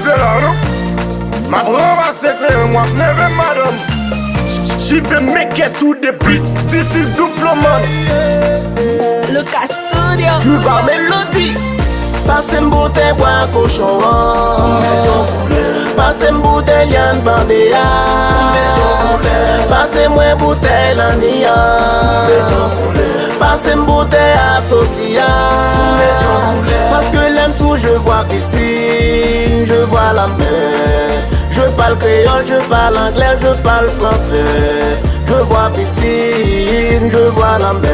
c'est là, non? Ma grand-mère c'est clair, moi, never madame. She been make it to the beat. This is the flow, man. Lucas Studio. Tu vas mélodie. Passe une bouteille, bois un cochon. Passe une bouteille, y'en bandéa. Passe moi une bouteille, l'ania. Passe une bouteille, associa. Parce que l'aime sous, je vois piscine, je vois la mer. Je parle créole, je parle anglais, je parle français. Je vois piscine, je vois la mer.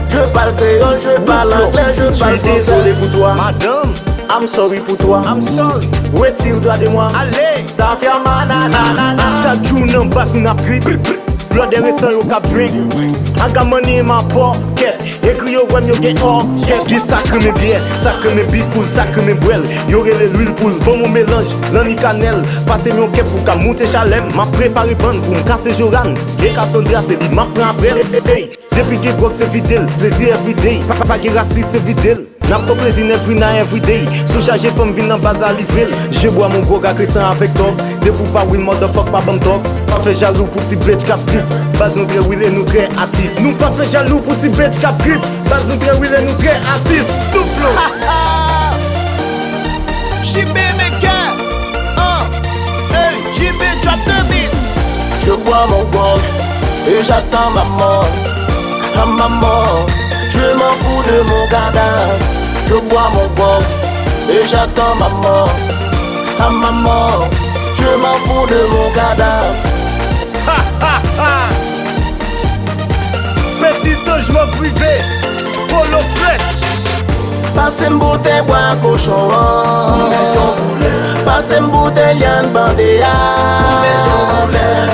Je parle créole, je parle anglais, je parle français. Je suis désolé pour toi, madame. I'm sorry pour toi. I'm sorry. Retire-toi de moi. Allez. T'as fait manana. Chaque jour, n'en passe une appris. Blood des restants au cap drink. I got money in my pocket. Écrit yo wem yo get all. Qui sacre mes bières, sacre mes bicoules, sacre mes brels. Yo relè l'huile pour bon mon mélange, l'ani cannelle. Passez mon kep pour qu'à monter chalem. M'a préparé bonne pour m'casser Joran. Et Cassandra c'est dit m'a prend après. Hey, depuis que God c'est fidèle, plaisir everyday. Papa qui raciste c'est fidèle. N'a pas plaisir every night everyday. Sous-chargé comme vin dans bazar livré. Je bois mon gros gars crescent avec toi. De pour pas will motherfuck pas bon talk. Pas fait jaloux pour petit bête cap grip. Base nous très will et nous très artiste. Nous pas fait jaloux pour petit bête cap grip. Base nous très will et nous très artiste. Tout flow. JB Maker. Hey, JB drop the beat. Je bois mon grog et j'attends maman. Ah maman, je m'en fous de mon cadavre. Je bois mon grog et j'attends maman. Ah maman, je m'en fous de mon cadavre. Petit logement privé, polo fresh. Passe une bouteille, bois un cochon. Passe une bouteille, y'en bandéa.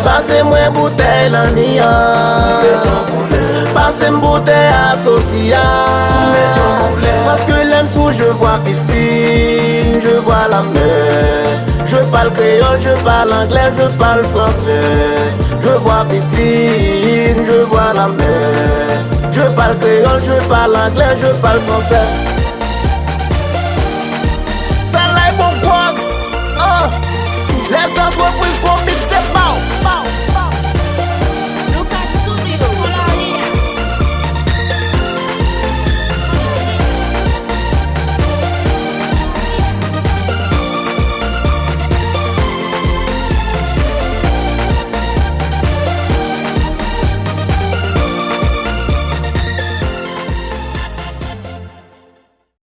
Passe moi une bouteille, l'ania. Passe une bouteille, associa. Parce que l'aime sous, je vois piscine, je vois la mer. Je parle créole, je parle anglais, je parle français. Je vois piscine, je vois la mer. Je parle créole, je parle anglais, je parle français.